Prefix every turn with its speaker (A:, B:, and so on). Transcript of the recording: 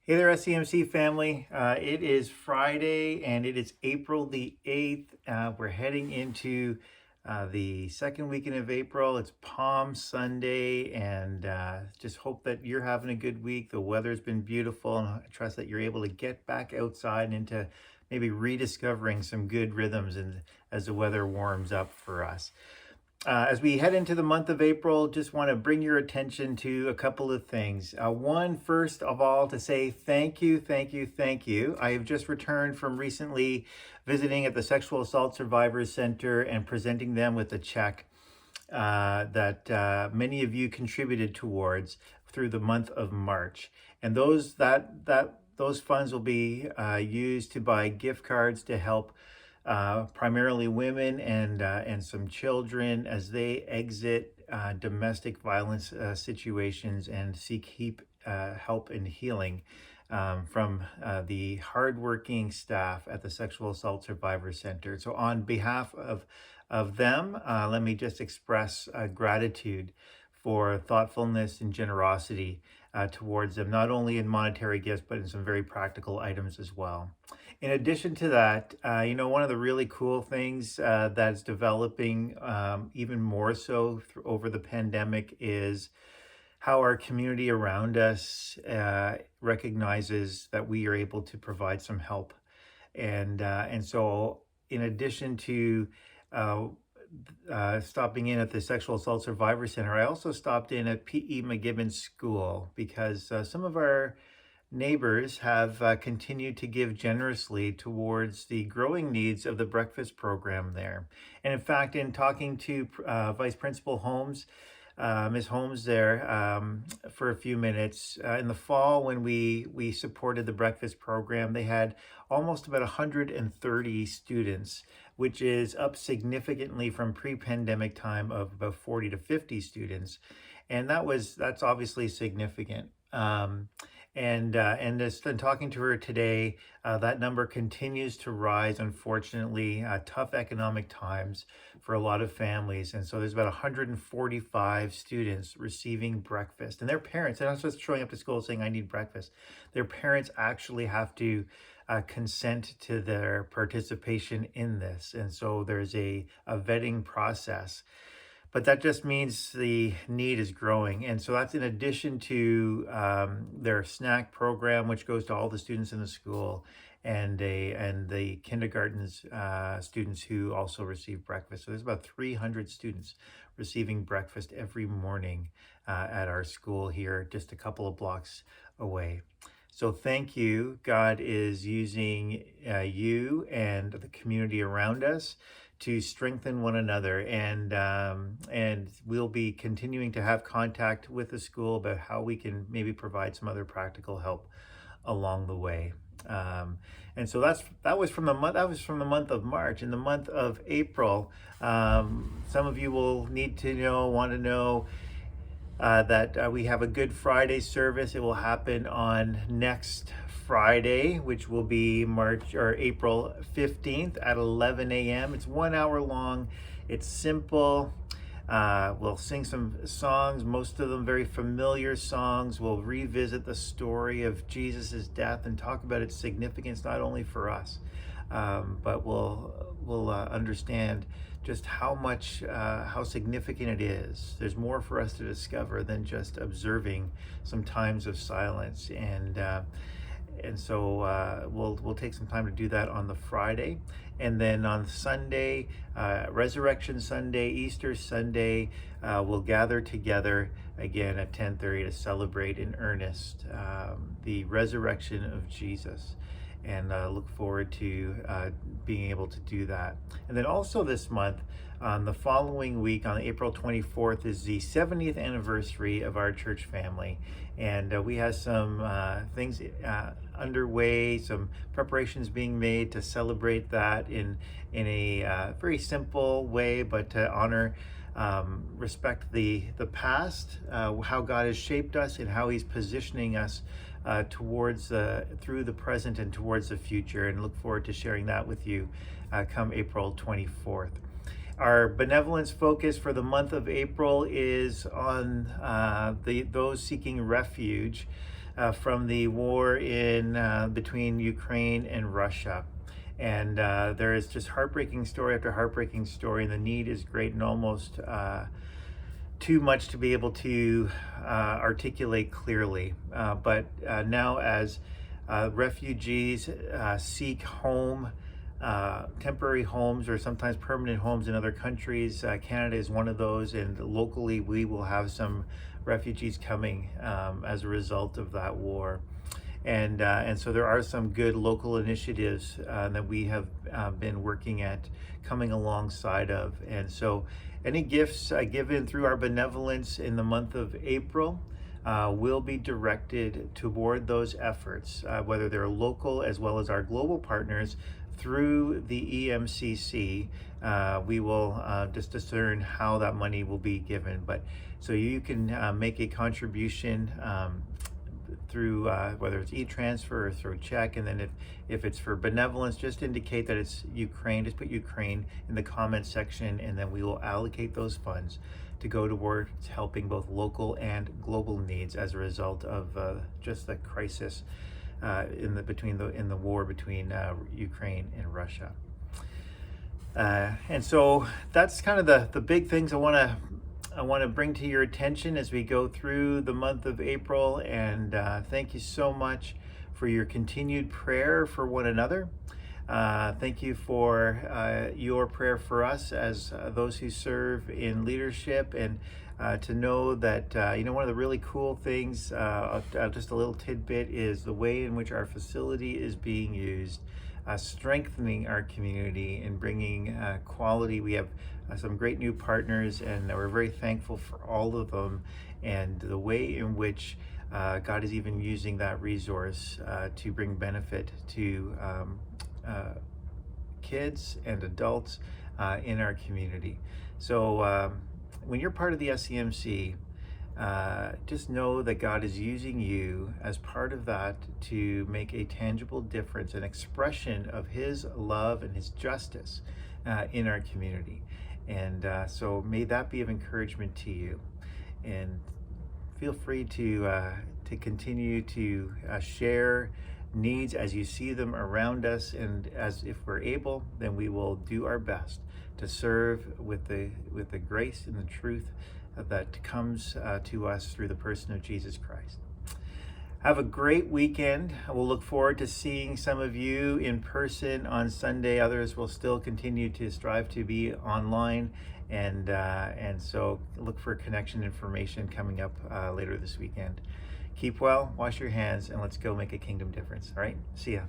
A: Hey there, SEMC family. It is Friday and it is April the 8th. We're heading into the second weekend of April. It's Palm Sunday, and just hope that you're having a good week. The weather's been beautiful, and I trust that you're able to get back outside and into maybe rediscovering some good rhythms and as the weather warms up for us. As we head into the month of April, just want to bring your attention to a couple of things. One, first of all, to say thank you, thank you, thank you. I have just returned from recently visiting at the Sexual Assault Survivors Center and presenting them with a check that many of you contributed towards through the month of March. And those funds will be used to buy gift cards to help primarily women and some children as they exit domestic violence situations and seek help and healing from the hardworking staff at the Sexual Assault Survivor Center. So on behalf of them, let me just express gratitude for thoughtfulness and generosity towards them, not only in monetary gifts, but in some very practical items as well. In addition to that, one of the really cool things that's developing even more so over the pandemic is how our community around us recognizes that we are able to provide some help. And so in addition to stopping in at the Sexual Assault Survivor Center, I also stopped in at P.E. McGibbon School because some of our neighbors have continued to give generously towards the growing needs of the breakfast program there. And in fact, in talking to Vice Principal Holmes, Ms. Holmes there for a few minutes. In the fall, when we supported the breakfast program, they had almost about 130 students, which is up significantly from pre-pandemic time of about 40 to 50 students. And that's obviously significant. And just in talking to her today, that number continues to rise, unfortunately. Tough economic times for a lot of families. And so there's about 145 students receiving breakfast. And their parents, they're not just showing up to school saying, I need breakfast. Their parents actually have to consent to their participation in this. And so there's a vetting process. But that just means the need is growing. And so that's in addition to their snack program, which goes to all the students in the school, and the kindergarten's students who also receive breakfast. So there's about 300 students receiving breakfast every morning at our school here, just a couple of blocks away. So thank you. God is using you and the community around us to strengthen one another, and we'll be continuing to have contact with the school about how we can maybe provide some other practical help along the way. And so that was from the month of March. In the month of April, some of you will want to know that we have a Good Friday service. It will happen on next Friday, which will be April 15th at 11 a.m. It's 1 hour long. It's simple. We'll sing some songs, most of them very familiar songs. We'll revisit the story of Jesus's death and talk about its significance, not only for us, but we'll understand just how significant it is. There's more for us to discover than just observing some times of silence. And so we'll take some time to do that on the Friday. And then on Sunday, Resurrection Sunday, Easter Sunday, we'll gather together again at 10:30 to celebrate in earnest the resurrection of Jesus. And look forward to being able to do that. And then also this month, on the following week, on April 24th, is the 70th anniversary of our church family. And we have some things underway, some preparations being made to celebrate that in a very simple way, but to honor, respect the past, how God has shaped us and how he's positioning us through the present and towards the future, and look forward to sharing that with you come April 24th. Our benevolence focus for the month of April is on those seeking refuge from the war in between Ukraine and Russia. And there is just heartbreaking story after heartbreaking story, and the need is great and almost too much to be able to articulate clearly. But now, as refugees seek home, temporary homes, or sometimes permanent homes in other countries, Canada is one of those, and locally we will have some refugees coming as a result of that war. And so there are some good local initiatives that we have been working at, coming alongside of. And so any gifts given through our benevolence in the month of April will be directed toward those efforts, whether they're local as well as our global partners through the EMCC. We will just discern how that money will be given. But so you can make a contribution through whether it's e-transfer or through check, and then if it's for benevolence, just indicate that it's Ukraine. Just put Ukraine in the comment section, and then we will allocate those funds to go towards helping both local and global needs as a result of just the crisis in the war between Ukraine and Russia. And so that's kind of the big things I want to bring to your attention as we go through the month of April. And thank you so much for your continued prayer for one another. Thank you for your prayer for us as those who serve in leadership, and to know that one of the really cool things, just a little tidbit, is the way in which our facility is being used, strengthening our community and bringing quality. We have some great new partners, and we're very thankful for all of them, and the way in which God is even using that resource to bring benefit to kids and adults in our community. So when you're part of the SEMC, just know that God is using you as part of that to make a tangible difference, an expression of His love and His justice in our community. And so may that be of encouragement to you. And feel free to continue to share needs as you see them around us, and as if we're able, then we will do our best to serve with the grace and the truth that comes to us through the person of Jesus Christ. Have a great weekend. We'll look forward to seeing some of you in person on Sunday. Others will still continue to strive to be online, and so look for connection information coming up later this weekend. Keep well, wash your hands, and let's go make a kingdom difference. All right, see ya.